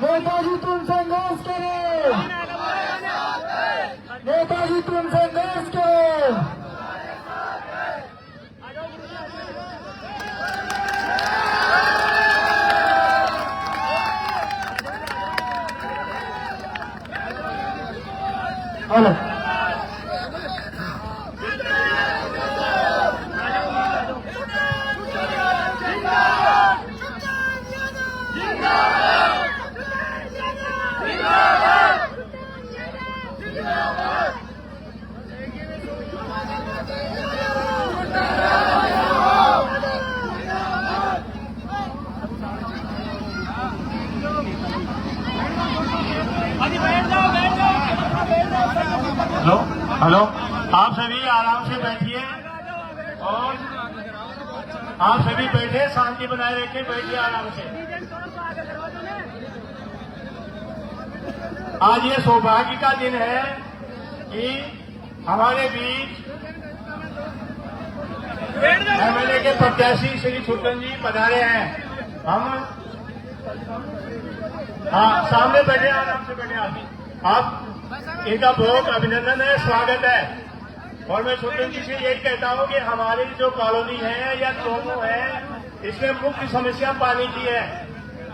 नेताजी तुम संघर्ष करो, नेताजी तुम संघर्ष करो। हेलो हेलो हेलो, आप सभी आराम से बैठिए और आप सभी बैठे, शांति बनाए रखिए, बैठिए आराम से। आज ये सौभाग्य का दिन है कि हमारे बीच एमएलए के प्रत्याशी श्री छुट्टन जी पधारे हैं। हम सामने बैठे, आराम से बैठे आप इनका बहुत अभिनंदन है, स्वागत है। और मैं छुट्टन जी से यही कहता हूं कि हमारी जो कॉलोनी है या टोमो है, इसमें मुख्य समस्या पानी की है।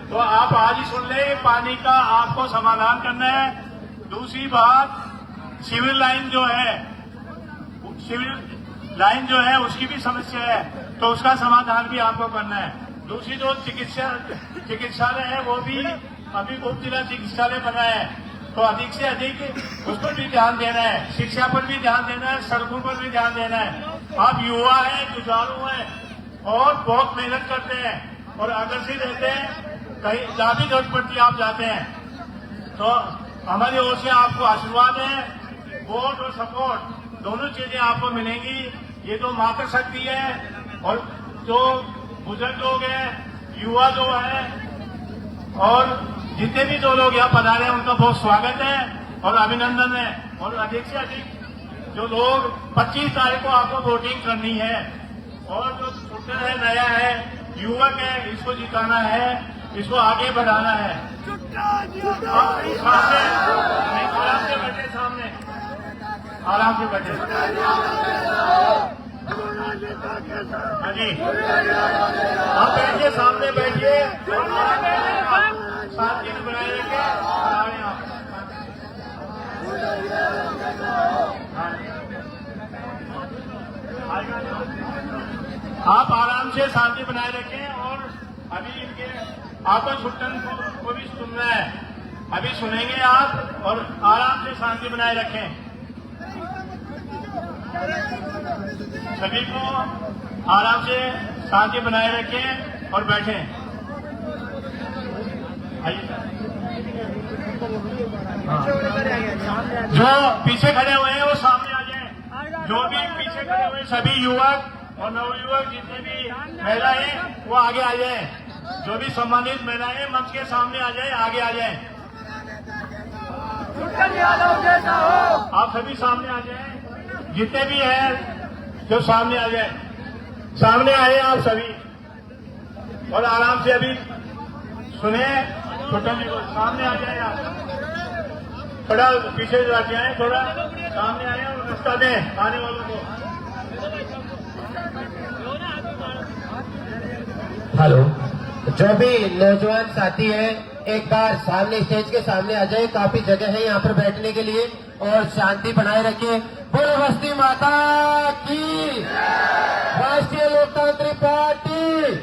तो आप आज ही सुन लें, पानी का आपको समाधान करना है। दूसरी बात, सिविल लाइन जो है उसकी भी समस्या है, तो उसका समाधान भी आपको करना है। दूसरी जो चिकित्सालय है वो भी अभी उप जिला चिकित्सालय बना है, तो अधिक से अधिक उस पर भी ध्यान देना है। शिक्षा पर भी ध्यान देना है, सड़कों पर भी ध्यान देना है। आप युवा हैं, जुझारू हैं और बहुत मेहनत करते हैं और आकर्षित रहते हैं, कहीं जहाँ भी जरूरत पड़ती आप जाते हैं। तो हमारी ओर से आपको आशीर्वाद है, वोट और सपोर्ट दोनों चीजें आपको मिलेंगी। ये तो मातृ शक्ति है और जो बुजुर्ग लोग हैं, युवा जो है और जितने भी जो लोग यहाँ पधारे हैं उनका बहुत स्वागत है और अभिनंदन है। और अधिक से अधिक जो लोग 25 तारीख को आपको वोटिंग करनी है और जो छुट्टन है, नया है, युवक है, इसको जिताना है, इसको आगे बढ़ाना है। सामने आराम से बैठे, सामने आराम से बैठे। हाँ जी, आप बैठिए, सामने बैठिए, शांति बनाए रखें। आप आराम से शांति बनाए रखें और अभी इनके आपको छुट्टन को भी सुनना है, अभी सुनेंगे आप और आराम से शांति बनाए रखें। सभी को आराम से शांति बनाए रखें और बैठें। जो पीछे खड़े हुए हैं वो सामने आ जाएं। जो भी पीछे खड़े हुए सभी युवक और नवयुवक जितने भी महिलाएं वो आगे आ जाएं। जो भी सम्मानित महिलाएं मंच के सामने आ जाएं, आगे आ जाएं। आप सभी सामने आ जाएं, जितने भी हैं जो सामने आ जाएं। सामने आए आप सभी और आराम से अभी सुने। छुट्टन जी को सामने आ जाए, आप थोड़ा पीछे जाके आए, थोड़ा सामने आए और रास्ता दें आने वालों को। हेलो, जो भी नौजवान साथी हैं एक बार सामने स्टेज के सामने आ जाए, काफी जगह है यहाँ पर बैठने के लिए और शांति बनाए रखें। बोलो बस्ती माता की, राष्ट्रीय लोकतांत्रिक पार्टी,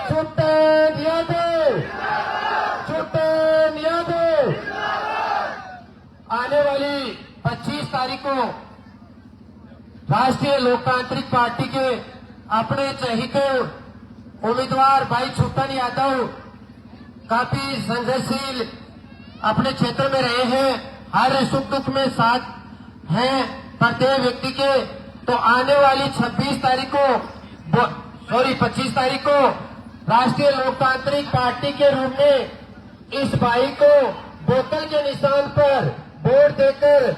छुट्टन यादव, छुट्टन यादव। आने वाली 25 तारीख को राष्ट्रीय लोकतांत्रिक पार्टी के अपने चहेते उम्मीदवार भाई छुट्टन यादव काफी संघर्षशील अपने क्षेत्र में रहे हैं, हर सुख दुख में साथ हैं प्रत्येक व्यक्ति के। तो आने वाली 25 तारीख को राष्ट्रीय लोकतांत्रिक पार्टी के रूप में इस भाई को बोतल के निशान पर वोट देकर,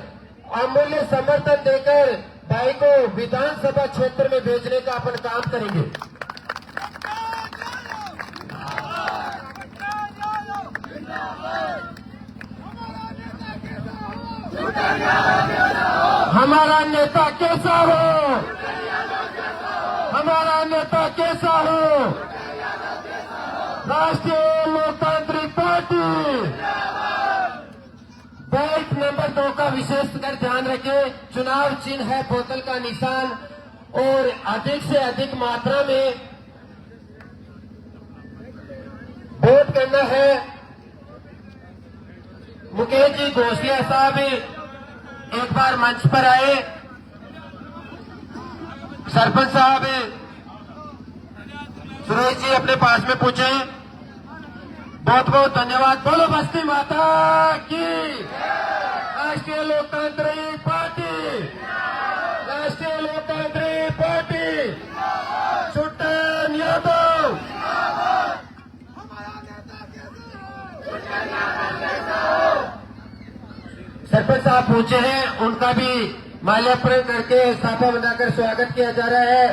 अमूल्य समर्थन देकर भाई को विधानसभा क्षेत्र में भेजने का अपन काम करेंगे। हमारा नेता कैसा हो, हमारा नेता कैसा हो, राष्ट्रीय लोकतांत्रिक पार्टी। बेल्ट नंबर 2 का विशेषकर ध्यान रखें। चुनाव चिन्ह है बोतल का निशान और अधिक से अधिक मात्रा में वोट करना है। मुकेश जी घोषिया साहब एक बार मंच पर आए। सरपंच साहब सुरेश जी अपने पास में पूछे। बहुत बहुत धन्यवाद। बोलो बस्ती माता की, राष्ट्रीय लोकतांत्रिक पार्टी, राष्ट्रीय लोकतांत्रिक पार्टी, छुट्टन यादव। सरपंच साहब पहुंचे हैं, उनका भी माल्यार्पण करके साफा बनाकर स्वागत किया जा रहा है।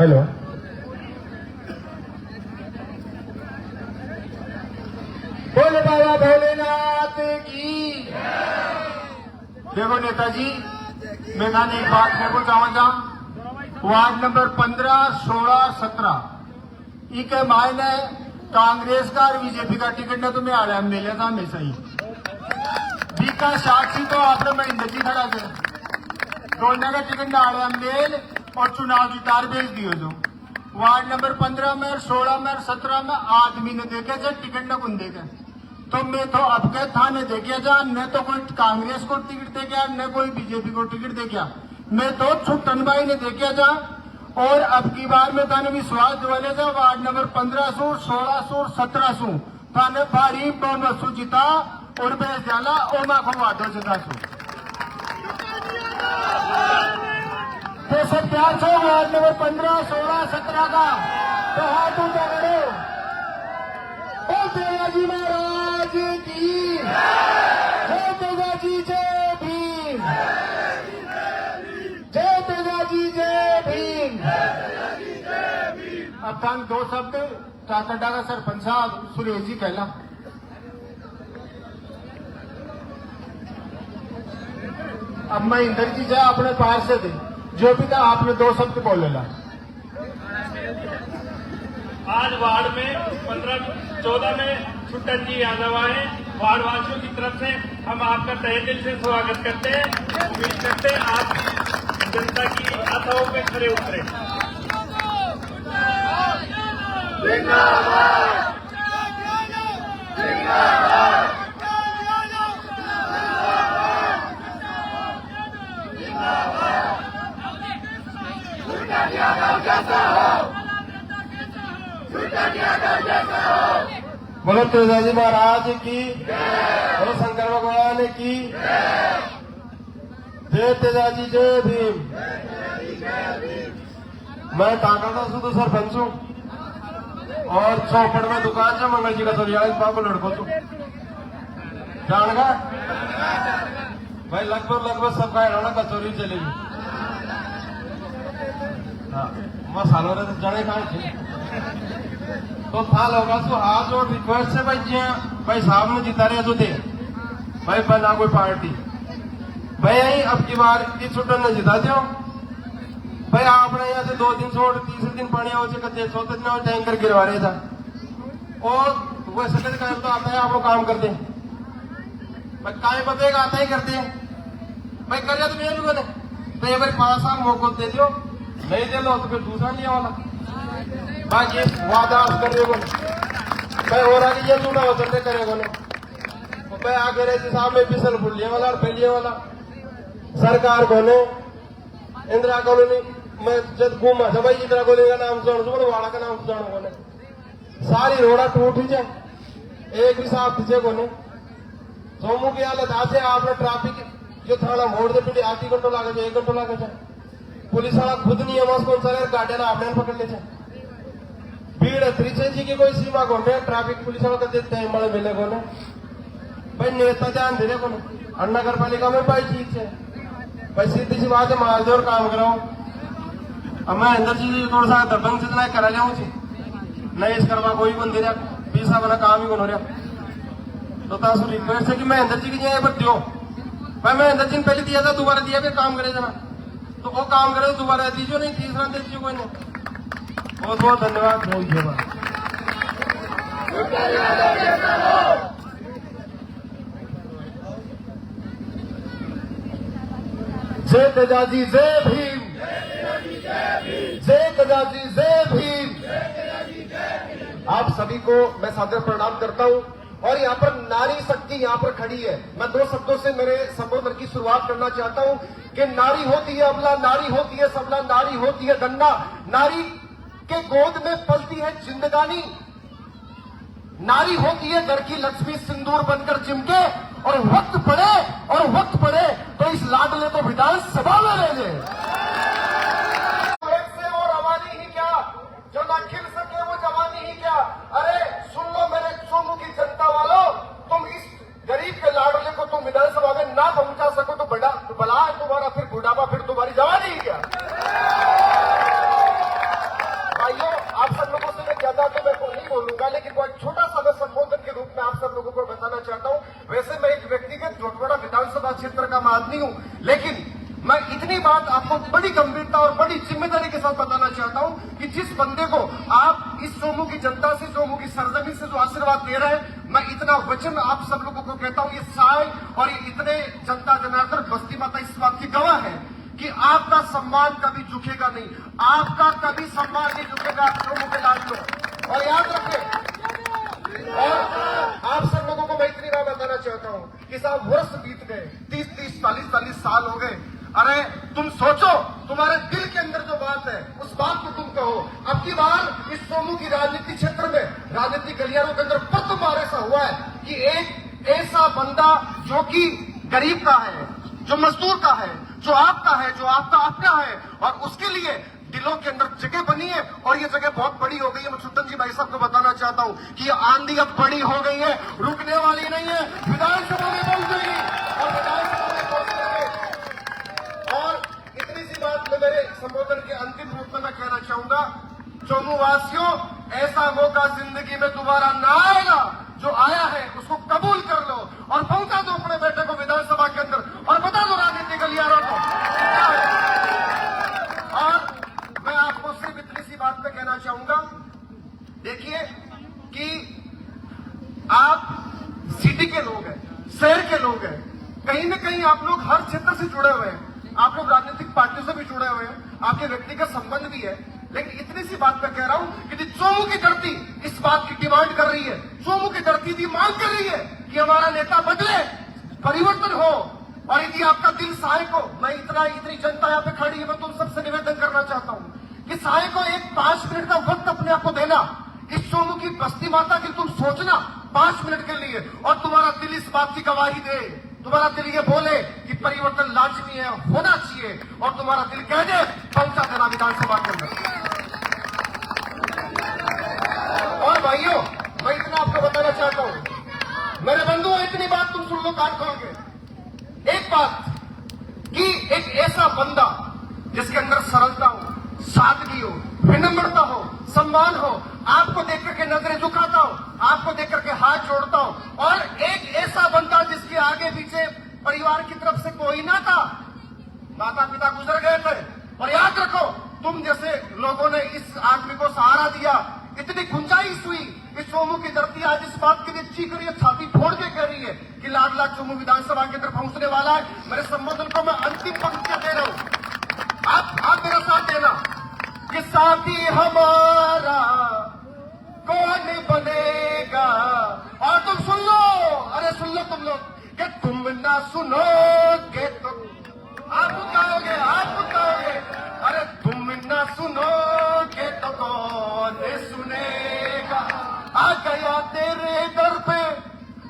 हेलो, बोले बाबा भोलेनाथ की। देखो नेताजी, मैं कहने एक बात मैं को चाहूंगा, वार्ड नंबर 15, 16, 17 इके मायने कांग्रेस का और बीजेपी का टिकट ने तुम्हें आया मिले था हमेशा ही बीका साक्षी तो आपने महेंद्र जी खड़ा थे, दोनों का टिकट ने आया मेल और चुनाव जितार भेज दियो। जो वार्ड नंबर 15 में, 16 में, 17 में आदमी ने देखे थे टिकट न कुन देखे, तो मैं तो अब के था ने देखिए जा, न तो कोई कांग्रेस को टिकट दे गया, न कोई बीजेपी को टिकट दे गया, मैं तो छुट्टन भाई ने देखिए जा। और अब की बार में थाने विश्वास दिवाले जा, वार्ड नंबर 1500, 1600, 1700 थाने भारी बहुमत जीता और बेच जाला और मैं को वादो जिता सू तो सब प्यार से वार्ड नंबर 15, 16, 17 का तो हाथ ऊंचा करो। ओ तेजाजी महाराज की जय, तेजाजी जय भीम, जय तेजाजी जय भीम। अब थान दो शब्द चाकड्डा का सरपंच साहब सुरेश जी कहला। अब मैं इंदर जी जा अपने पार से थे, जो भी था आपने दो शब्द बोलेला। आज वार्ड में 15-14 में छुट्टन जी यादव आए, वार्ड वासियों की तरफ से हम आपका तहे दिल से स्वागत करते हैं। उम्मीद करते हैं आप जनता की आशाओं पे खरे उतरे। बोलो तेजाजी महाराज की, बोलो शंकर भगवान की जय, तेजाजी जय भीम। मैं टाका का शुद्ध सरपंच हूँ और चौपड़ में दुकान से मंगल जी का सरियाज बाबू लड़को तू जानगा भाई, लगभग सबका है कचौरी चलेगी। हाँ, मसालों ने जड़े खाए तो था लोगा तो आज और रिक्वेस्ट से भाई साहब ने जिता रहे जो थे भाई बना कोई पार्टी भाई यही अब की बार की छुट्टन ने जिता दो भाई। आपने यहाँ से 2 दिन छोड़ तीसरे दिन पानी हो चुके, चौथे दिन टैंकर गिरवा रहे था और वह सकते काम तो आता है, आप लोग काम करते हैं भाई, काय बतेगा आता ही करते हैं भाई, कर जा तुम ये लोगों ने तो एक बार 5 साल मौका दे दो, नहीं दे लो तो फिर दूसरा लिया वाला बाकी वादा करेगा भाई, और आगे ये चुनाव चलते करेगा तो भाई आगे रहे साहब में पिसल फुलिए वाला और फैलिए वाला सरकार को इंदिरा कॉलोनी में जब घूमा था भाई, इंदिरा कॉलोनी का नाम जान दो, वाड़ा का नाम जान को सारी रोड़ा टूट ही जाए, एक भी साफ पीछे को नहीं। सोमू की हालत आज आपने ट्रैफिक जो थाना मोड़ दे पीछे आधी घंटों लागे जाए, 1 घंटो लागे जाए, पुलिस वाला खुद नहीं है कौन सा गाड़िया आपने पकड़ ले जाए। भीड़ त्रिचे जी की कोई सीमा को नहीं, ट्रैफिक पुलिस वाला देते हैं बड़े मिले को भाई, नेता ध्यान दे रहे को और नगर पालिका में भाई चीज है भाई, सीधी सी बात है, मार दे और काम कराओ। अब मैं अंदर जी थोड़ा सा दबंग से इतना करा लिया नहीं इस करवा कोई बंदे रहा पीसा वाला काम ही कौन रहा, तो तासु रिक्वेस्ट है कि मैं अंदर जी की जगह पर दो भाई, मैं अंदर जी ने पहले दिया था, दोबारा दिया फिर काम करे जाना तो वो काम करे दोबारा दीजिए, नहीं तीसरा दीजिए कोई नहीं। बहुत बहुत धन्यवाद, बहुत धन्यवाद। जय तेजाजी जय भीम, जय तेजाजी जय भीम। आप सभी को मैं सादर प्रणाम करता हूं और यहाँ पर नारी शक्ति यहाँ पर खड़ी है। मैं 2 शब्दों से मेरे संबोधन की शुरुआत करना चाहता हूं कि नारी होती है अबला, नारी होती है सबला, नारी होती है डंडा, नारी के गोद में पलती है जिंदगानी, नारी होती है घर की लक्ष्मी सिंदूर बनकर चिमके, और वक्त पड़े तो इस लाडले को विधान सभा में ले ले। एक से और आवानी ही क्या, जो ना खिल सके वो जवानी ही क्या। अरे सुन लो मेरे सोमू की जनता वाला, आदमी हूं, लेकिन मैं इतनी बात आपको बड़ी गंभीरता और बड़ी जिम्मेदारी के साथ बताना चाहता हूं कि जिस बंदे को आप इस सोमू की जनता से, सोमू की सरजमी से जो आशीर्वाद दे रहे हैं, मैं इतना वचन आप सब लोगों को कहता हूं, ये साय और ये इतने जनता जनार्दन बस्ती माता इस बात की गवाह है कि आपका सम्मान कभी झुकेगा नहीं, आपका कभी सम्मान नहीं झुकेगा सोमू के लाडलो। और याद रखें, और आप सब लोगों को मैं इतनी बात बताना चाहता हूं कि साहब वर्ष बीत गए, 30-30, 40-40 साल हो गए। अरे तुम सोचो, तुम्हारे दिल के अंदर जो बात है उस बात को तुम कहो। अब की बार इस सोमू की राजनीति क्षेत्र में, राजनीतिक गलियारों के अंदर प्रथम बार ऐसा हुआ है कि एक ऐसा बंदा जो कि गरीब का है, जो मजदूर का है, जो आपका है, जो आपका अपना है, और उसके लिए दिलों के अंदर जगह बनी है, और ये जगह बहुत बड़ी हो गई है। मैं छुट्टन जी भाई साहब को बताना चाहता हूं कि ये आंधी अब बड़ी हो गई है, रुकने वाली नहीं है, विधानसभा में पहुंच गई और विधानसभा में पहुंचेंगे। और इतनी सी बात मैं मेरे संबोधन के अंतिम रूप में मैं कहना चाहूंगा, सोमू वासियों, ऐसा मौका जिंदगी में दोबारा ना आएगा। जो आया है उसको कबूल कर लो और पहुंचा दो अपने बेटे को विधानसभा के अंदर और बता दो राजनीतिक गलियारों को क्या है। और मैं आपको सिर्फ इतनी सी बात पे कहना चाहूंगा, देखिए कि आप सिटी के लोग हैं, शहर के लोग हैं, कहीं न कहीं आप लोग हर क्षेत्र से जुड़े हुए हैं, आप लोग राजनीतिक पार्टियों से भी जुड़े हुए हैं, आपके व्यक्तिगत संबंध भी है, लेकिन इतनी सी बात मैं कह रहा हूं कि सोमू की धरती इस बात की डिमांड कर रही है, सोमू की धरती की मांग कर रही है कि हमारा नेता बदले, परिवर्तन हो। और यदि आपका दिल सहाय को, मैं इतनी जनता यहाँ पे खड़ी है, मैं तुम सबसे निवेदन करना चाहता हूं कि सहाय को एक 5 मिनट का वक्त अपने आप को देना, इस सोमू की बस्ती माता की तुम सोचना 5 मिनट के लिए, और तुम्हारा दिल इस बात की गवाही दे, तुम्हारा दिल ये बोले कि परिवर्तन लाजमी है, होना चाहिए, और तुम्हारा दिल कह दे पहुंचा देना विधानसभा के अंदर। और भाइयों, मैं इतना आपको बताना चाहता हूं, मेरे बंधुओं, इतनी बात तुम सुन लो कान खोल के। एक बात कि एक ऐसा बंदा जिसके अंदर सरलता हो, सादगी हो, विनम्रता हो, सम्मान हो, आपको देख करके नजरें झुकाता हूं, आपको देख करके हाथ जोड़ता हूं, और एक ऐसा बंदा जिसके आगे पीछे परिवार की तरफ से कोई ना था, माता पिता गुजर गए थे, और याद रखो तुम जैसे लोगों ने इस आदमी को सहारा दिया, इतनी गुंजाइश हुई। इस सोमू की धरती आज इस बात के लिए चीख रही है, छाती फोड़ के कह रही है कि लाडला सोमू विधानसभा के अंदर पहुंचने वाला है। मेरे संबोधन को मैं अंतिम पंक्तियां दे रहा हूं, आप मेरा साथ देना कि साथी हमारा कौन बनेगा। और तुम सुन लो, अरे सुन लो तुम लोग, कि तुम ना सुनोगे तो आप कहोगे, अरे तुम ना सुनोगे तो कौन सुनेगा। आ गया तेरे दर पे,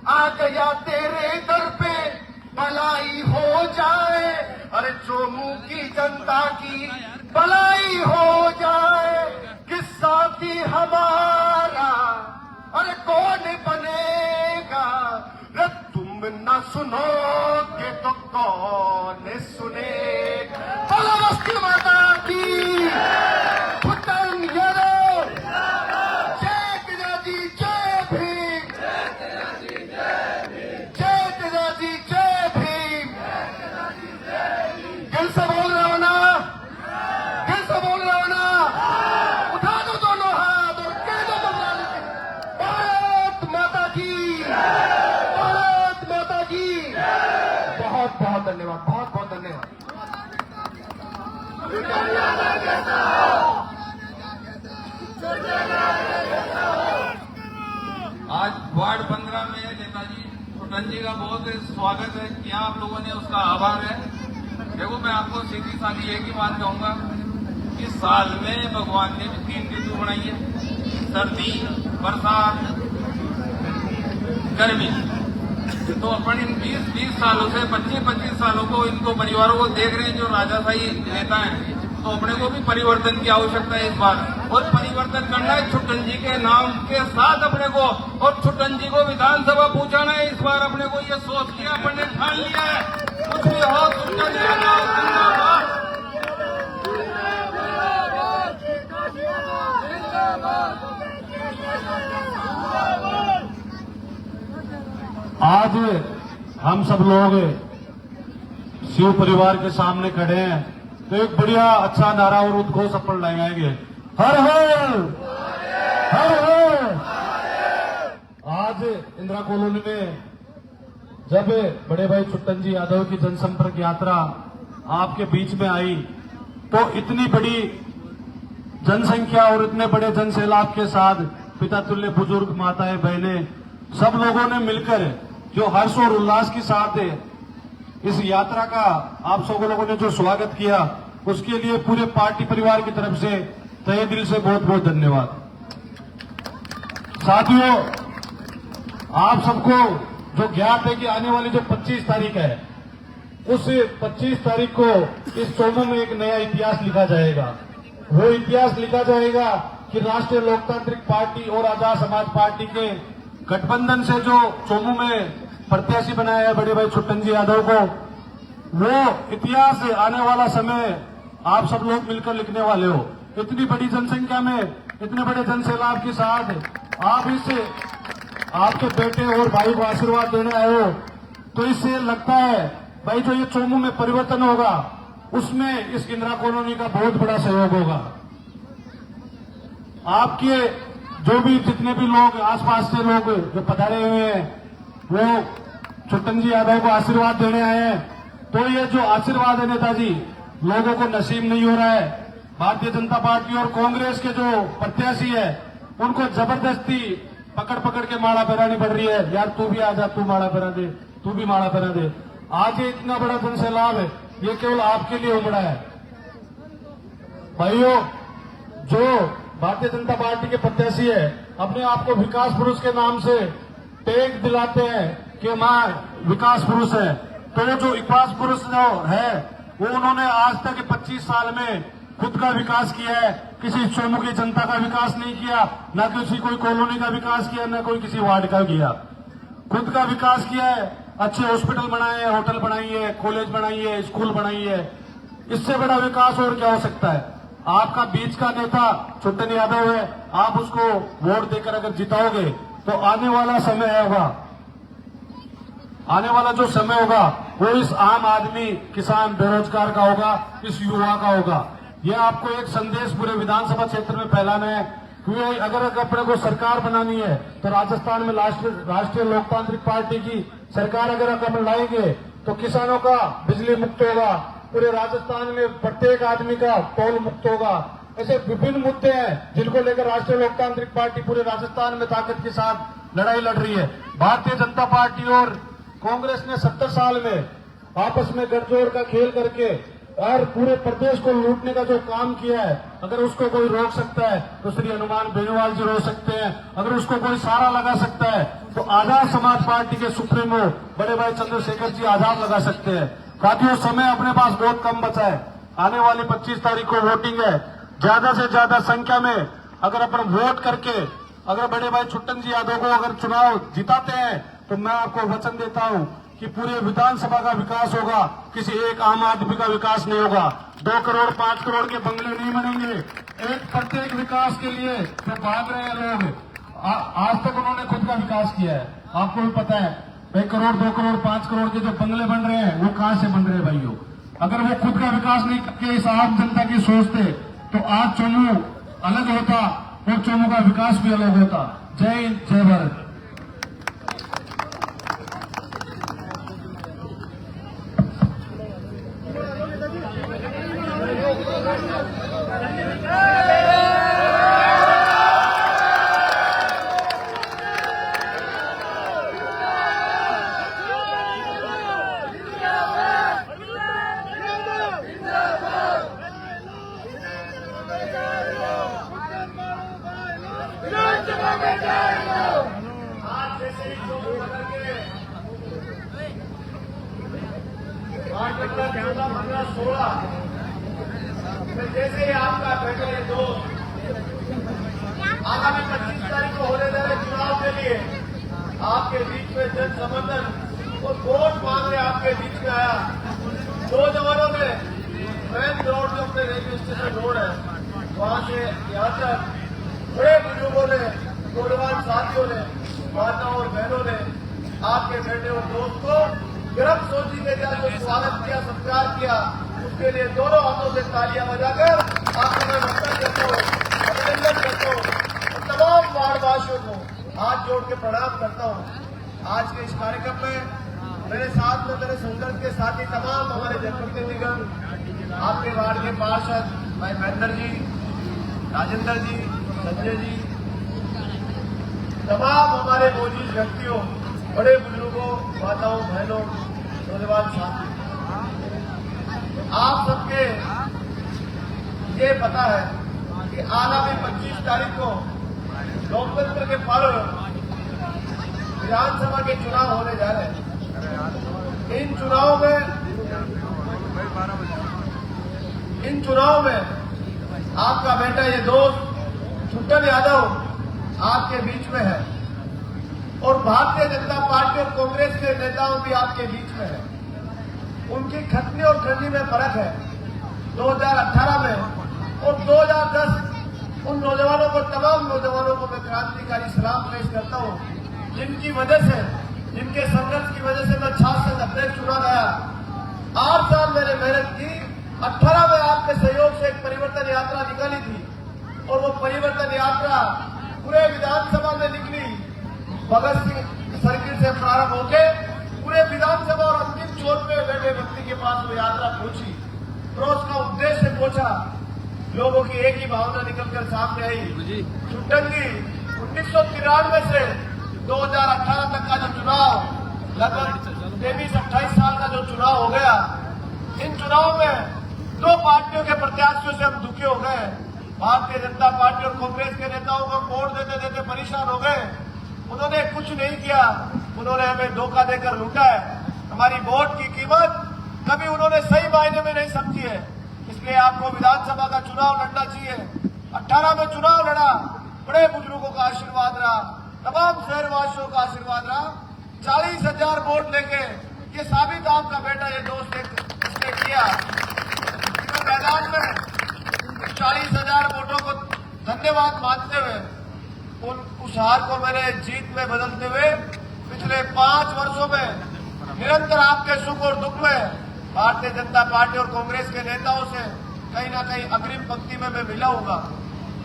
आ गया तेरे दर पे, भलाई हो जाए, अरे सोमू की जनता की भलाई हो जाए, कि साथी हमारा अरे कौन बनेगा। रे तुम ना सुनोगे तो कौन सुनेगा। बोलो बस्ती माता की पुतन येरो, जय तेजाजी जय भीम, जय तेजाजी जय भीम। दिल से बोल रहे हो ना, दिल से बोल रहे हो ना, उठा दो दोनों हाथ और कह दो भारत माता की, भारत माता की। बहुत बहुत धन्यवाद, बहुत बहुत धन्यवाद। आज वार्ड 15 में नेताजी छुट्टन जी का बहुत स्वागत है, यहाँ आप लोगों ने उसका आभार है। देखो मैं आपको सीधी साधी एक ही बात कहूंगा कि साल में भगवान ने भी 3 ऋतु बनाई है, सर्दी, बरसात, गर्मी। तो अपन इन 20-20 सालों से 25-25 सालों को इनको परिवारों को देख रहे हैं जो राजाशाही नेता हैं, तो अपने को भी परिवर्तन की आवश्यकता है इस बार, और परिवर्तन करना है छुट्टन जी के नाम के साथ अपने को, और छुट्टन जी को विधानसभा पहुंचाना है इस बार। अपने को ये सोच लिया, अपन ने ठान लिया है, कुछ भी हो छुट्टन जी जिंदाबाद। आज हम सब लोग शिव परिवार के सामने खड़े हैं, तो एक बढ़िया अच्छा नारा और उद्घोष अपन लगाएंगे। हर हर हर हर। आज इंदिरा कॉलोनी में जब बड़े भाई छुट्टन जी यादव की जनसंपर्क यात्रा आपके बीच में आई, तो इतनी बड़ी जनसंख्या और इतने बड़े जनसैलाब के साथ पिता तुल्य बुजुर्ग, माताएं, बहनें, सब लोगों ने मिलकर जो हर्ष और उल्लास के साथ इस यात्रा का आप सब लोगों ने जो स्वागत किया, उसके लिए पूरे पार्टी परिवार की तरफ से तहे दिल से बहुत बहुत धन्यवाद। साथियों, आप सबको जो ज्ञात है कि आने वाली जो 25 तारीख है, उस 25 तारीख को इस चोमू में एक नया इतिहास लिखा जाएगा। वो इतिहास लिखा जाएगा कि राष्ट्रीय लोकतांत्रिक पार्टी और आजाद समाज पार्टी के गठबंधन से जो चोमू में प्रत्याशी बनाया है बड़े भाई छुट्टन जी यादव को, वो इतिहास आने वाला समय आप सब लोग मिलकर लिखने वाले हो। इतनी बड़ी जनसंख्या में, इतने बड़े जनसैलाब के साथ आप इस आपके बेटे और भाई को आशीर्वाद देने आए हो, तो इससे लगता है भाई जो ये चोमू में परिवर्तन होगा, उसमें इस इंदिरा कॉलोनी का बहुत बड़ा सहयोग होगा। आपके जो भी जितने भी लोग आसपास से लोग जो पधारे हुए हैं, वो छुट्टन जी यादव को आशीर्वाद देने आए हैं, तो ये जो आशीर्वाद है नेताजी, लोगों को नसीब नहीं हो रहा है। भारतीय जनता पार्टी और कांग्रेस के जो प्रत्याशी है, उनको जबरदस्ती पकड़ पकड़ के माला पहनानी पड़ रही है। यार तू भी आ जा, तू माला पहना दे, तू भी माला पहना दे। आज ये इतना बड़ा जनसैलाब है, ये केवल आपके लिए उमड़ा है। भाइयों, जो भारतीय जनता पार्टी के प्रत्याशी है, अपने आप को विकास पुरुष के नाम से टैग दिलाते हैं कि मैं विकास पुरुष है, तो जो विकास पुरुष जो है, वो उन्होंने आज तक 25 साल में खुद का विकास किया है। किसी चोमू की जनता का विकास नहीं किया, न किसी कोई कॉलोनी का विकास किया, न कोई किसी वार्ड का किया। खुद का विकास किया है, अच्छे हॉस्पिटल बनाए हैं, होटल बनाई है, कॉलेज बनाई है, स्कूल बनाई है। इससे बड़ा विकास और क्या हो सकता है। आपका बीच का नेता छुट्टन यादव है, आप उसको वोट देकर अगर जिताओगे, तो आने वाला समय होगा, आने वाला जो समय होगा, वो इस आम आदमी, किसान, बेरोजगार का होगा, इस युवा का होगा। यह आपको एक संदेश पूरे विधानसभा क्षेत्र में फैलाना है कि अगर अपने को सरकार बनानी है, तो राजस्थान में राष्ट्रीय लोकतांत्रिक पार्टी की सरकार अगर हम लाएंगे, तो किसानों का बिजली मुक्त होगा, पूरे राजस्थान में प्रत्येक आदमी का टोल मुक्त होगा। ऐसे विभिन्न मुद्दे हैं जिनको लेकर राष्ट्रीय लोकतांत्रिक पार्टी पूरे राजस्थान में ताकत के साथ लड़ाई लड़ रही है। भारतीय जनता पार्टी और कांग्रेस ने 70 साल में आपस में गठजोड़ का खेल करके और पूरे प्रदेश को लूटने का जो काम किया है, अगर उसको कोई रोक सकता है, तो श्री हनुमान बेनीवाल जी रोक सकते हैं। अगर उसको कोई सारा लगा सकता है, तो आजाद समाज पार्टी के सुप्रीमो बड़े भाई चंद्रशेखर जी आजाद लगा सकते हैं। साथियों, समय अपने पास बहुत कम बचा है। आने वाली 25 तारीख को वोटिंग है। ज्यादा से ज्यादा संख्या में अगर अपन वोट करके अगर बड़े भाई छुट्टन जी यादव को अगर चुनाव जिताते हैं, तो मैं आपको वचन देता हूं कि पूरे विधानसभा का विकास होगा, किसी एक आम आदमी का विकास नहीं होगा। 2 करोड़ 5 करोड़ के बंगले नहीं बनेंगे। एक प्रत्येक विकास के लिए जो भाग रहे हैं लोग, आज तक उन्होंने खुद का विकास किया है, आपको भी पता है। 1 करोड़ 2 करोड़ 5 करोड़ के जो बंगले बन रहे हैं, वो कहां से बन रहे हैं भाइयों। अगर वो खुद का विकास नहीं करके इस आम जनता की सोचते, तो आज चोमू अलग होता और चोमू का विकास भी अलग होता। जय हिंद, जय भारत। जैसे ही आपका बेटे दोस्त आगामी 25 तारीख को होने जा रहे चुनाव के लिए आपके बीच में जन समर्थन और वोट मांगने आपके बीच में आया। 2 जवानों ने ट्रेन रोड जो अपने रेलवे स्टेशन रोड है, वहां से यहाँ तक बड़े बुजुर्गों ने, नौजवान साथियों ने, माताओं और बहनों ने आपके बेटे और दोस्त को गर्म सोची के साथ जो स्वागत किया, सत्कार किया, उसके लिए दोनों हाथों से तालियां बजाकर आपको मैं वंदन करता हूँ, अभिनंदन करता हूँ। तमाम वार्डवासियों को हाथ जोड़ के प्रणाम करता हूँ। आज के इस कार्यक्रम में मेरे साथ में मेरे संगठन के साथी तमाम हमारे जनप्रतिनिधिगण, आपके वार्ड के पार्षद भाई महेंद्र जी, राजेंद्र जी, संजय जी, तमाम हमारे मौजूद व्यक्तियों, बड़े बुजुर्गों, माताओं, बहनों, नौजवान साथी, आप सबके ये पता है कि आगामी 25 तारीख को लोकतंत्र के पर्व विधानसभा के चुनाव होने जा रहे हैं। इन चुनाव में आपका बेटा, ये दोस्त छुट्टन यादव आपके बीच में है और भारतीय जनता पार्टी और कांग्रेस के नेताओं भी आपके बीच में है। उनकी खतनी और खंडी में फर्क है। 2018 में और 2010 उन नौजवानों को, तमाम नौजवानों को मैं क्रांतिकारी सलाम पेश करता हूं, जिनकी वजह से, जिनके संघर्ष की वजह से मैं शासन अध्यक्ष चुना गया। 8 साल मैंने मेहनत की। 18 में आपके सहयोग से एक परिवर्तन यात्रा निकाली थी और वो परिवर्तन यात्रा पूरे विधानसभा में निकली। भगत सिंह सर्किल से प्रारंभ होकर पूरे विधानसभा और अंतिम छोर पे बैठे व्यक्ति के पास वो यात्रा पहुंची और उसका उद्देश्य पहुंचा। लोगों की एक ही भावना निकलकर सामने आई। छुट्टन जी, 1993 से 2018 तक का जो चुनाव, लगभग 23-28 साल का जो चुनाव हो गया, इन चुनाव में 2 पार्टियों के प्रत्याशियों से हम दुखी हो गए। भारतीय जनता पार्टी और कांग्रेस के नेताओं को वोट देते देते परेशान हो गए। उन्होंने कुछ नहीं किया, उन्होंने हमें धोखा देकर लूटा है। हमारी वोट की कीमत कभी उन्होंने सही मायने में नहीं समझी है। इसलिए आपको विधानसभा का चुनाव लड़ना चाहिए। 18 में चुनाव लड़ा, बड़े बुजुर्गों का आशीर्वाद रहा, तमाम शहरवासियों का आशीर्वाद रहा। 40,000 वोट लेके ये साबित आपका बेटा, ये दोस्त इसने किया। मैदान में 40,000 वोटों को धन्यवाद मानते हुए उस हार को मैंने जीत में बदलते हुए पिछले 5 वर्षों में निरंतर आपके सुख और दुख में भारतीय जनता पार्टी और कांग्रेस के नेताओं से कहीं ना कहीं अग्रिम पंक्ति में मैं मिला हूंगा।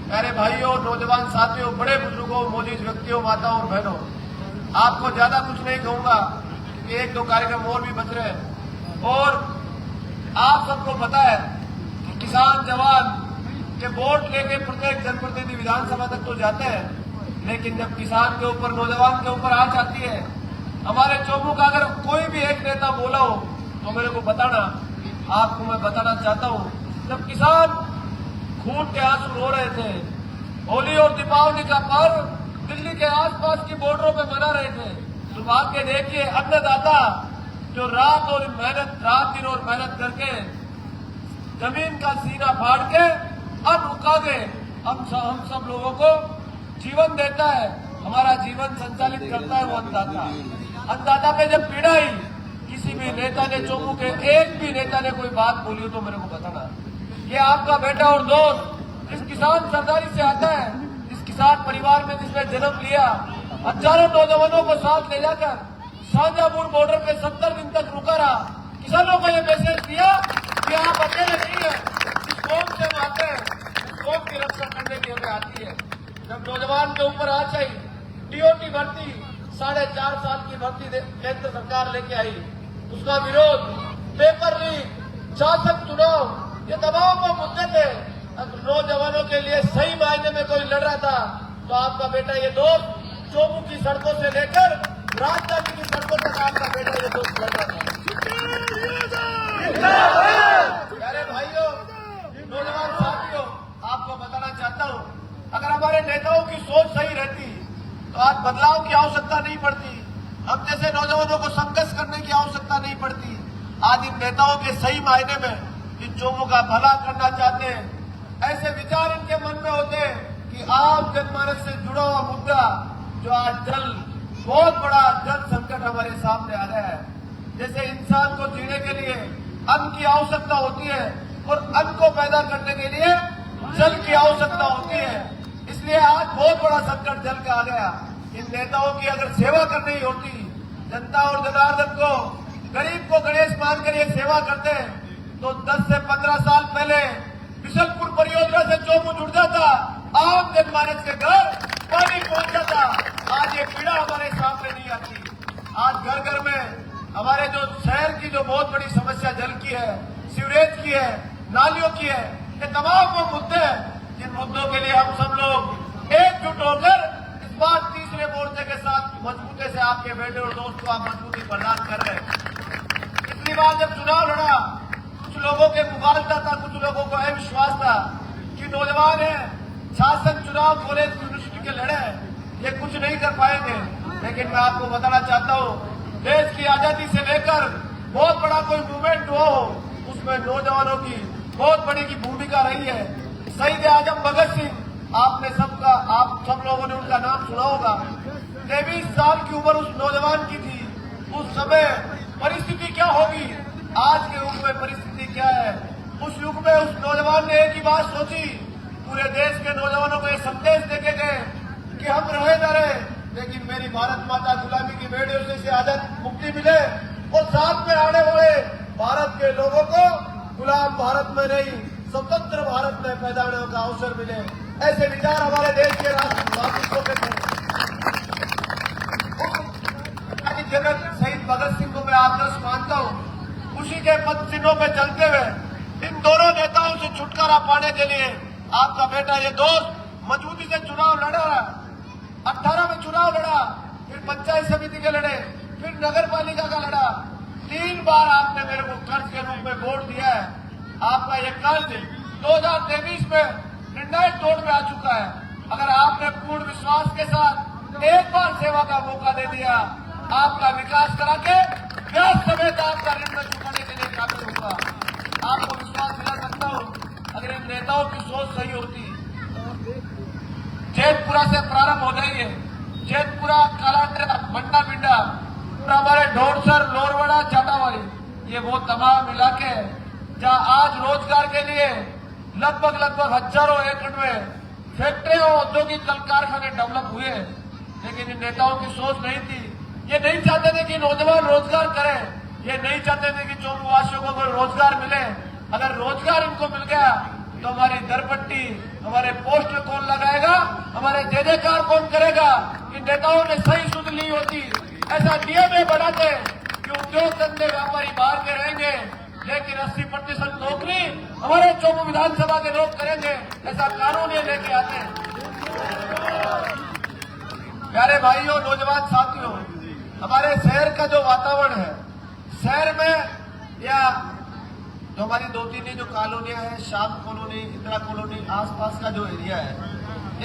मेरे भाइयों, नौजवान साथियों, बड़े बुजुर्गों, मौजूद व्यक्तियों, माताओं और बहनों, आपको ज्यादा कुछ नहीं कहूंगा कि 1-2 कार्यक्रम और भी बच रहे हैं। और आप सबको पता है कि किसान जवान के वोट लेके प्रत्येक जनप्रतिनिधि विधानसभा तक तो जाते हैं, लेकिन जब किसान के ऊपर, नौजवान के ऊपर आंच आती है, हमारे चौमू का अगर कोई भी एक नेता बोला हो तो मेरे को बताना। आपको मैं बताना चाहता हूं, जब किसान खून के आंसू रो रहे थे, होली और दीपावली का पर्व दिल्ली के आसपास की बॉर्डरों पे मना रहे थे, तो भाग्य देखिए अन्नदाता जो रात दिन और मेहनत करके जमीन का सीना फाड़ के अन्न उगा के हम सब लोगों को जीवन देता है, हमारा जीवन संचालित करता है वो अन्नदाता। अन्नदाता पे जब पीड़ा आई, किसी भी नेता ने, चौमू के एक भी नेता ने कोई बात बोली हो तो मेरे को बताना। ये आपका बेटा और दोस्त इस किसान सरदारी से आता है, इस किसान परिवार में जिसने जन्म लिया, हजारों नौजवानों को साथ ले जाकर शाहजहांपुर बॉर्डर पे 70 दिन तक रुका रहा। किसानों को ये मैसेज दिया कि आप अकेले नहीं है, जिस कौम से हम आते हैं उस कौम की रक्षा करने की हमें आती है। जब नौजवान के ऊपर आ चाहिए टीओटी भर्ती, 4.5 साल की भर्ती केंद्र सरकार लेके आई, उसका विरोध, पेपर लीक, शासन चुनाव, ये तमाम वो मुद्दे थे। नौजवानों के लिए सही मायने में कोई लड़ रहा था तो आपका बेटा ये दोस्त चौमू की सड़कों से लेकर राजधानी की सड़कों तक आपका बेटा ये दोस्त लड़ रहा था। प्यारे भाइयों, नौजवान साथियों, आपको बताना चाहता हूं, अगर हमारे नेताओं की सोच सही रहती तो आज बदलाव की आवश्यकता नहीं पड़ती, हम जैसे नौजवानों को संघर्ष करने की आवश्यकता नहीं पड़ती। आज इन नेताओं के सही मायने में इन चौमू का भला करना चाहते हैं, ऐसे विचार इनके मन में होते हैं कि आम जनमानस से जुड़ा हुआ मुद्दा जो आज बहुत बड़ा जल संकट हमारे सामने आ रहा है। जैसे इंसान को जीने के लिए अन्न की आवश्यकता होती है और अन्न को पैदा करने के लिए जल की आवश्यकता होती है, इसलिए आज बहुत बड़ा संकट जल का आ गया। इन नेताओं की अगर सेवा करनी होती, जनता और जनार्दन को गरीब को गणेश मानकर ये सेवा करते हैं, तो 10 से 15 साल पहले बिशनपुर परियोजना से चौमुंह जुड़ता था, आम जनमानस के घर पानी पहुंचता था। आज ये पीड़ा हमारे सामने नहीं आती। आज घर घर में हमारे जो शहर की जो बहुत बड़ी समस्या जल की है, सीवरेज की है, नालियों की है, ये तमाम वो मुद्दे हैं जिन मुद्दों के लिए हम सब लोग एकजुट होकर इस बार तीसरे मोर्चे के साथ मजबूती से आपके बेटे और दोस्त को आप मजबूती प्रदान कर रहे हैं। पिछली बार जब चुनाव लड़ा, कुछ लोगों के मुगालता था, कुछ लोगों को अविश्वास था कि नौजवान है, शासन चुनाव कॉलेज यूनिवर्सिटी के लड़े, ये कुछ नहीं कर पाएंगे। लेकिन मैं आपको बताना चाहता हूँ, देश की आजादी से लेकर बहुत बड़ा कोई मूवमेंट हुआ हो, उसमें नौजवानों की बहुत बड़ी की भूमिका रही है। शहीद आजम भगत सिंह, आप सब लोगों ने उनका नाम सुना होगा। 23 साल की उम्र उस नौजवान की थी। उस समय परिस्थिति क्या होगी, आज के युग में परिस्थिति क्या है। उस युग में उस नौजवान ने एक ही बात सोची, पूरे देश के नौजवानों को ये संदेश देके गए कि हम रहे न रहे, लेकिन मेरी भारत माता गुलामी की बेड़ियों से इसे आजाद मुक्ति मिले और साथ में आने वाले भारत के लोगों को गुलाम भारत में नहीं, स्वतंत्र भारत में पैदा होने का अवसर मिले। ऐसे विचार हमारे देश के राष्ट्रवादियों के थे। जनक शहीद भगत सिंह को मैं आदर्श मानता हूँ। उसी के पद चिन्हों में चलते हुए इन दोनों नेताओं से छुटकारा पाने के लिए आपका बेटा ये दोस्त मजबूती से चुनाव लड़ा। 18 में चुनाव लड़ा, फिर पंचायत समिति के लड़े, फिर नगर पालिका का लड़ा। 3 बार आपने मेरे को कर्ज के रूप में वोट दिया है। आपका ये कर्ज 2023 में निर्णायक तौर में आ चुका है। अगर आपने पूर्ण विश्वास के साथ एक बार सेवा का मौका दे दिया, आपका विकास करा के ब्याज समेत आपका ऋण में चुकाने के लिए काबिल होगा। आपको विश्वास दिला सकता हूँ, अगर इन नेताओं की सोच सही होती, जेतपुरा से प्रारंभ हो जाइए, जेतपुरा, कालांड्रा, बंडा बिंडा, और हमारे ढोरसर, लोरवड़ा, चाटावाली, ये वो तमाम इलाके हैं जहां आज रोजगार के लिए लगभग हजारों एकड़ में फैक्ट्रियां और औद्योगिक कल कारखाने डेवलप हुए। लेकिन इन नेताओं की सोच नहीं थी। ये नहीं चाहते थे कि नौजवान रोजगार करें, ये नहीं चाहते थे कि चौमुवासियों को रोजगार मिले। अगर रोजगार इनको मिल गया तो हमारी दरपट्टी, हमारे पोस्टर कौन लगाएगा, हमारे जयकार कौन करेगा। इन नेताओं ने सही सुध ली होती, ऐसा नियम है बनाते कि उद्योग धंधे व्यापारी बाहर के रहेंगे, लेकिन 80% नौकरी हमारे चौमू विधानसभा के लोग करेंगे, ऐसा कानून ये लेके आते हैं। प्यारे भाइयों, नौजवान साथियों, हमारे शहर का जो वातावरण है, शहर में या जो हमारी 2-3 जो कॉलोनियां हैं, श्याम कॉलोनी, इंदिरा कॉलोनी, आसपास का जो एरिया है,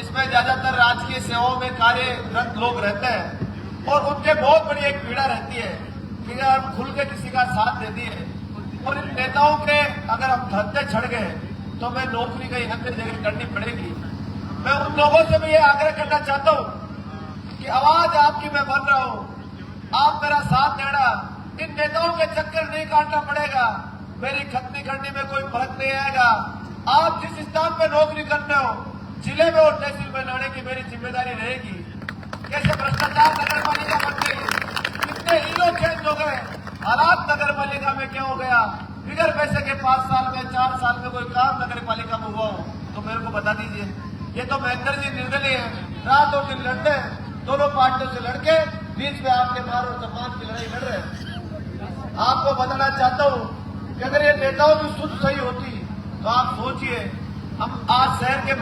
इसमें ज्यादातर राजकीय सेवाओं में कार्यरत लोग रहते हैं और उनके बहुत बड़ी एक पीड़ा रहती है कि अगर हम खुल के किसी का साथ दे दिए और इन नेताओं के अगर हम धरते चढ़ गए तो हमें नौकरी कहीं अन्य जगह करनी पड़ेगी। मैं उन लोगों से भी ये आग्रह करना चाहता हूं कि आवाज आपकी मैं बन रहा हूं, आप मेरा साथ देना। इन नेताओं के चक्कर नहीं काटना पड़ेगा, मेरी खतनी करने में कोई फर्क नहीं आएगा। आप जिस स्थान पर नौकरी करते हो, जिले में और तहसील में लाने की मेरी जिम्मेदारी रहेगी। कैसे भ्रष्टाचार नगर पालिका बन गई, कितने हीरो चेंज हो गए, हालात नगर पालिका में क्या हो गया। बिगर पैसे के 5 साल में, 4 साल में कोई काम नगर पालिका में हुआ हो तो मेरे को बता दीजिए। ये तो महेंद्र जी निर्दलीय है, रात और दिन लड़ते हैं, दोनों पार्टियों से लड़के बीच में आपके मार और सम्मान की लड़ाई लड़ रहे हैं। आपको बताना चाहता हूं कि अगर ये नेताओं की सुध सही होती तो आप सोचिए, हम आज शहर के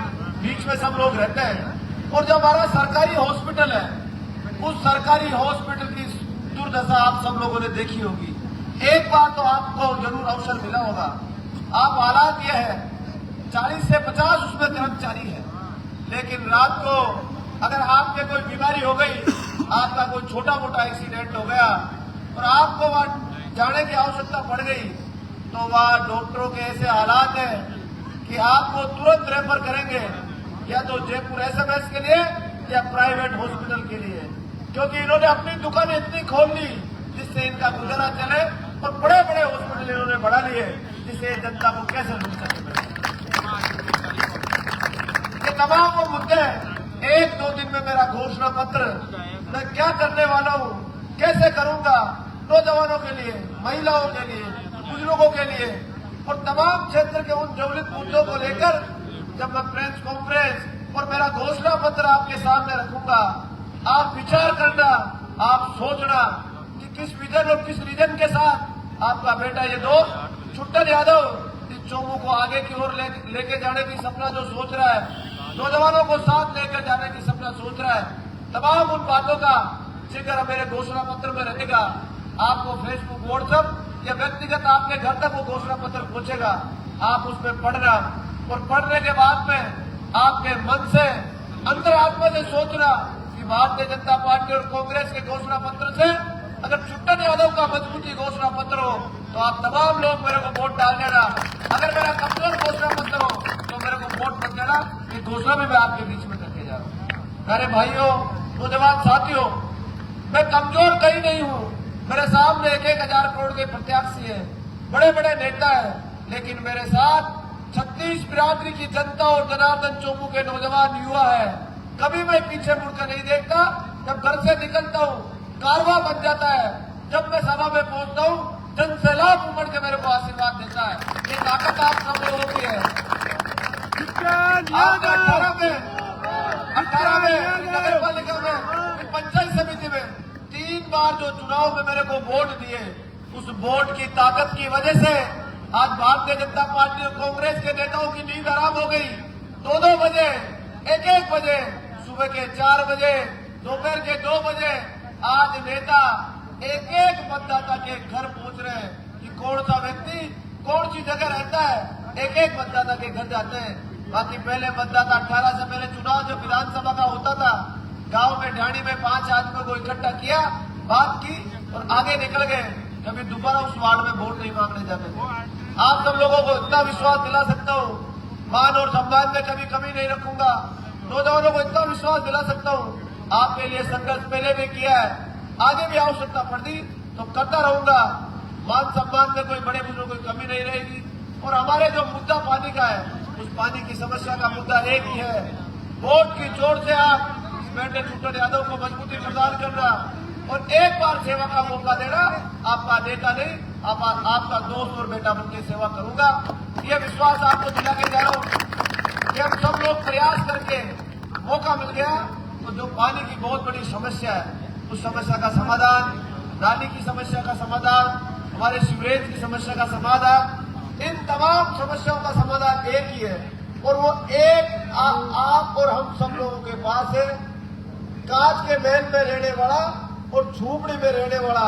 बीच में सब लोग रहते हैं और जो हमारा सरकारी हॉस्पिटल है, उस सरकारी हॉस्पिटल की दुर्दशा आप सब लोगों ने देखी होगी। एक बार तो आपको जरूर अवसर मिला होगा। आप हालात यह है, 40 से 50 उसमें कर्मचारी है, लेकिन रात को अगर आपके कोई बीमारी हो गई, आपका कोई छोटा मोटा एक्सीडेंट हो गया और आपको वहां जाने की आवश्यकता पड़ गई, तो वहां डॉक्टरों के ऐसे हालात हैं कि आपको तुरंत रेफर करेंगे या तो जयपुर SMS के लिए या प्राइवेट हॉस्पिटल के लिए, क्योंकि इन्होंने अपनी दुकानें इतनी खोल ली जिससे इनका गुजारा चले और बड़े बड़े हॉस्पिटल इन्होंने बढ़ा लिए जिससे जनता को कैसे लूट सके। ये तमाम वो मुद्दे हैं। 1-2 दिन में मेरा घोषणा पत्र मैं क्या करने वाला हूं, कैसे करूंगा, नौजवानों के लिए, महिलाओं के लिए, बुजुर्गों के लिए और तमाम क्षेत्र के उन ज्वलित मुद्दों को लेकर जब मैं प्रेस कॉन्फ्रेंस और मेरा घोषणा पत्र आपके सामने रखूंगा, आप विचार करना, आप सोचना कि किस विजन और किस रीजन के साथ आपका बेटा ये दोस्त छुट्टन यादव इस चोमू को आगे की ओर लेके जाने की सपना जो सोच रहा है, नौजवानों को साथ लेकर जाने की सपना सोच रहा है, तमाम उन बातों का जिक्र मेरे घोषणा पत्र में रहेगा। आपको फेसबुक, व्हाट्सएप या व्यक्तिगत आपके घर तक वो घोषणा पत्र पहुंचेगा। आप उसमें पढ़ना और पढ़ने के बाद में आपके मन से, अंतरात्मा से सोचना कि भारतीय जनता पार्टी और कांग्रेस के घोषणा पत्र से अगर छुट्टन यादव का मजबूती घोषणा पत्र हो तो आप तमाम लोग मेरे को वोट डाल देना। अगर मेरा कमजोर घोषणा पत्र हो तो मेरे को वोट मत देना। ये घोषणा भी मैं आपके बीच में करके जा रहा हूँ। मेरे भाइयों, नौजवान साथियों, मैं कमजोर कहीं नहीं हूँ। मेरे सामने 1,000 करोड़ के प्रत्याशी है, बड़े बड़े नेता है, लेकिन मेरे साथ 36 बिरादरी की जनता और जनार्दन चोमू के नौजवान युवा है। कभी मैं पीछे मुड़कर नहीं देखता। जब घर से निकलता हूँ कारवां बन जाता है। जब मैं सभा में पहुंचता हूँ जन सैलाब उमड़ के मेरे को आशीर्वाद देता है। ये ताकत आप सब लोगों की है। आपने 18 में नगर पालिका में, पंचायत समिति में 3 बार जो चुनाव में मेरे को वोट दिए, उस वोट की ताकत की वजह से आज भारतीय जनता पार्टी और कांग्रेस के नेताओं की नींद हराम हो गई। 2-2 बजे, 1-1 बजे, सुबह के 4 बजे, दोपहर के 2 बजे आज नेता एक-एक मतदाता के घर पहुंच रहे हैं कि कौन सा व्यक्ति कौन सी जगह रहता है। एक-एक मतदाता के घर जाते हैं। बाकी पहले मतदाता 18 से पहले चुनाव जो विधानसभा का होता था, गांव में ढाणी में 5 आदमियों को इकट्ठा किया, बात की और आगे निकल गए। कभी दोबारा उस वार्ड में वोट नहीं मांगने जाते थे। आप सब लोगों को इतना विश्वास दिला सकता हूँ, मान और सम्मान में कभी कमी नहीं रखूंगा। नौजवानों को इतना विश्वास दिला सकता हूँ, आपके लिए संघर्ष पहले भी किया है, आगे भी आवश्यकता पड़ती तो करता रहूंगा। मान सम्मान में कोई बड़े बुजुर्गों की कमी नहीं रहेगी। और हमारे जो मुद्दा पानी का है, उस पानी की समस्या का मुद्दा एक ही है, वोट की जोर से आप बेटे छुट्टन यादव को मजबूती प्रदान करना और एक बार सेवा का मौका देना। आपका नेता नहीं, आपका दोस्त और बेटा बनकर सेवा करूंगा। ये विश्वास आपको दिला के जा रहा हूँ कि हम सब लोग प्रयास करके मौका मिल गया तो जो पानी की बहुत बड़ी समस्या है, उस समस्या का समाधान, नाली की समस्या का समाधान, हमारे सीवरेज की समस्या का समाधान, इन तमाम समस्याओं का समाधान एक ही है और वो एक आप और हम सब लोगों के पास है। कांच के महल में रहने वाला और झूपड़ी में रहने वाला,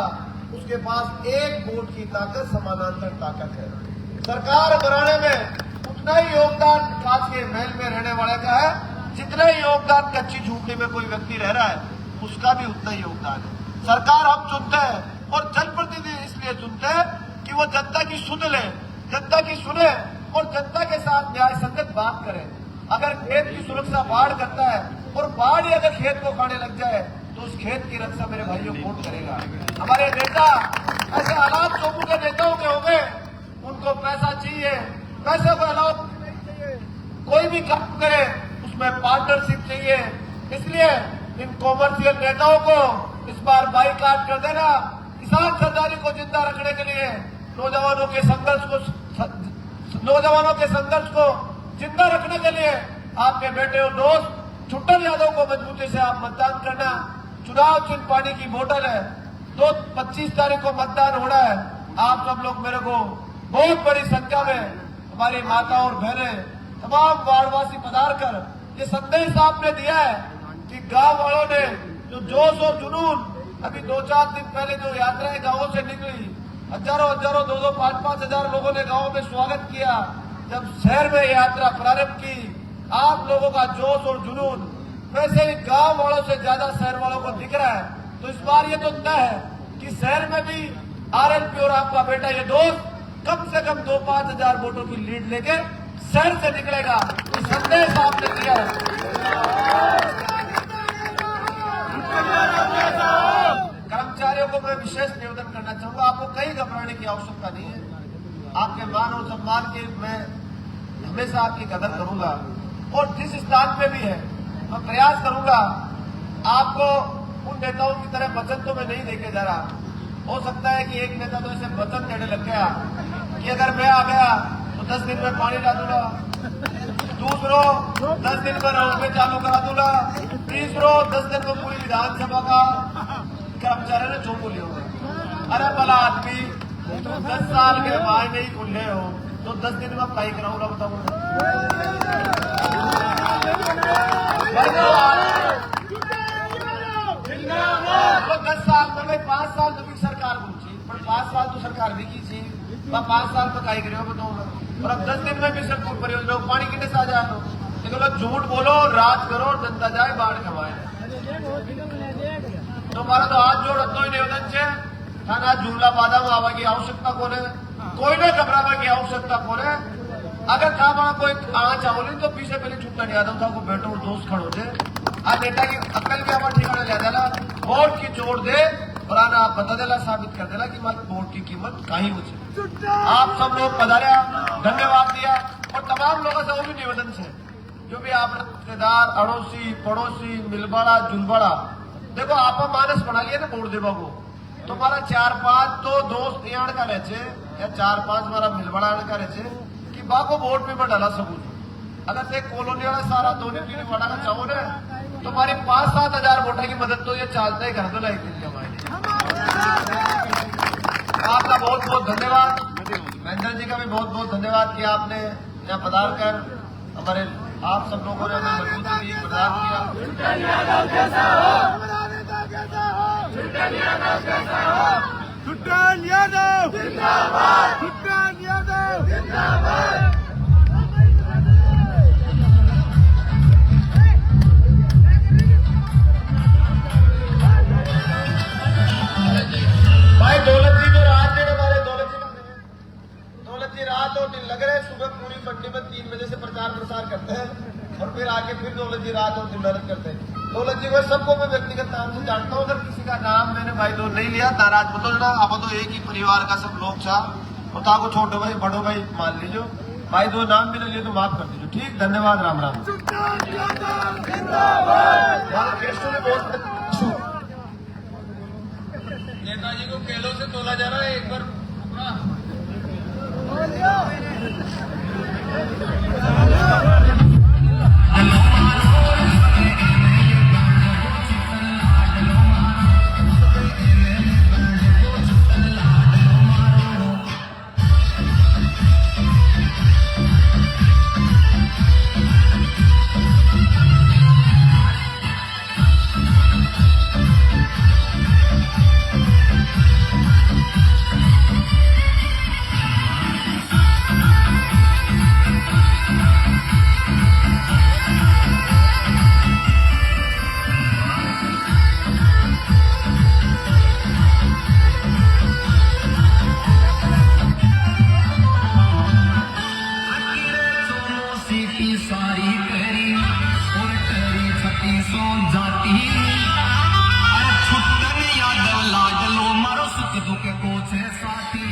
उसके पास एक वोट की ताकत समानांतर ताकत है। सरकार बनाने में उतना ही योगदान कांच के महल में रहने वाले का है जितना ही योगदान कच्ची झूपड़ी में कोई व्यक्ति रह रहा है, उसका भी उतना ही योगदान है। सरकार हम चुनते हैं और जनप्रतिनिधि इसलिए चुनते हैं कि वो जनता की सुन ले, जनता की सुने और जनता के साथ न्याय संगत बात करें। अगर खेत की सुरक्षा बाढ़ करता है और बाढ़ ही अगर खेत को खाने लग जाए तो उस खेत की रक्षा मेरे भाइयों कौन करेगा। हमारे नेता ऐसे हालात चोमू के नेताओं के हो गए, उनको पैसा चाहिए, पैसे को अलाउ कोई भी काम करे उसमें पार्टनरशिप चाहिए। इसलिए इन कॉमर्शियल नेताओं को इस बार बाईकाट कर देना। किसान सरदारी को जिंदा रखने के लिए नौजवानों के संघर्ष को जिंदा रखने के लिए आपके बेटे और दोस्त छुट्टन यादव को मजबूती से आप मतदान करना। चुनाव चिन्ह पानी की बोतल है। 25 तारीख को मतदान होना है। आप सब लोग मेरे को बहुत बड़ी संख्या में, हमारी माता और बहनें, तमाम वार्डवासी पधार कर ये संदेश आपने दिया है कि गांव वालों ने जो जोश और जुनून, अभी 2-4 दिन पहले जो यात्राएं गांवों से निकली, हजारों 2-2, 5-5 हजार लोगों ने गांवों में स्वागत किया। जब शहर में यात्रा प्रारंभ की, आप लोगों का जोश और जुनून वैसे ही गांव वालों से ज्यादा शहर वालों को दिख रहा है। तो इस बार ये तो तय है कि शहर में भी आरएलपी और आपका बेटा ये दोस्त कम से कम 2-5 हजार वोटों की लीड लेके शहर से निकलेगा। ये संदेश आपने दिया है। कर्मचारियों को मैं विशेष निवेदन करना चाहूंगा, आपको कहीं घबराने की आवश्यकता नहीं है। आपके मान और सम्मान की मैं हमेशा आपकी कदर करूंगा और जिस स्थान पे भी है मैं प्रयास करूंगा। आपको उन नेताओं की तरह वचन तो मैं नहीं देके जा रहा, हो सकता है कि एक नेता तो ऐसे वचन देने लग गया कि अगर मैं आ गया तो 10 दिन में पानी डालूंगा, दूसरों 10 दिन में रोपवे चालू करा दूंगा, तीसरों 10 दिन में पूरी विधानसभा का कर्मचारी ने जो बोले होगा। अरे भला आदमी, तुम 10 साल के बाद नहीं खुले हो तो 10 दिन में कहीं कराऊंगा, बताओ। तो 10 साल में भाई 5 साल तो भी सरकार पहुंची, पर 5 साल तो सरकार भी की थी, 5 साल तक आई करो बताऊंगा। और अब 10 दिन में भी सब परियोजना पानी कितने से आ जाए तो लोग झूठ बोलो, रात करो, जनता जाए बाढ़ खवाए। तो हमारा तो हाथ जोड़ तो ही निवेदन है थाना झूला बाधा में आवा की आवश्यकता कौन है, कोई ने घबरावा की आवश्यकता कौन है। अगर था वहां कोई आँच आओ नहीं तो पीछे पहले छुट्टा नहीं आता था को बैठो दोस्त खड़ो दे। आज नेता की अक्ल भी हमारे ठिकाना ले देला, वोट की जोड़ दे पुराना आप बता देला, साबित कर देला कि वोट की कीमत कहीं मुझे। आप सब लोग पधारे, धन्यवाद दिया। और तमाम लोगों से वो भी निवेदन से जो भी आप रिश्तेदार, अड़ोसी, पड़ोसी, मिलबाड़ा, जुलबाड़ा, देखो आप मानस बना लिया ना वोट देवा को, तुम्हारा 4-5 तो दोस्त यहाँ का रहे या 4-5 हमारा मिलबाड़ा का रहे कि बाको वोट में डाला सबूत। अगर से कॉलोनी वाला सारा दोनों तीन बड़ा का चाहो ना तो हमारी 5-7 हजार वोटर की मदद तो ये चालता ही कर दो लाइक दिन हमारे। आपका बहुत बहुत धन्यवाद, महेंद्र जी का भी बहुत बहुत धन्यवाद कि आपने यहाँ पधार कर हमारे आप सब लोगों ने हमें मजबूती दी, प्रदान किया। सुल्तान यादव जिंदाबाद, सुल्तान यादव जिंदाबाद। भाई दौलत जी जो रात दिन हमारे दौलत जी रात और दिन लग रहे, सुबह पूरी मंडी में 3 बजे से प्रचार प्रसार करते हैं और फिर आके फिर दौलत जी रात और दिन मेहनत करते हैं। दौलत जी को सबको मैं व्यक्तिगत नाम से जानता हूँ, अगर किसी का नाम मैंने भाई दो नहीं लिया नाराज बताओ ना, अब तो एक ही परिवार का सब लोग था और ताको छोटो भाई बड़ो भाई मान लीजिए, भाई दो नाम भी नहीं लिए तो माफ कर दीजिए। ठीक, धन्यवाद, राम राम। नेताजी को केलों से तोला जा रहा है एक बार सारी करी और करी छती सो जाती छुट्टन यादव लाडलो मारो सुख दुख को छे साथी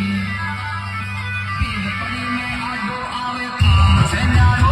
पीर पड़ी में आडो आवे काम से न्यारो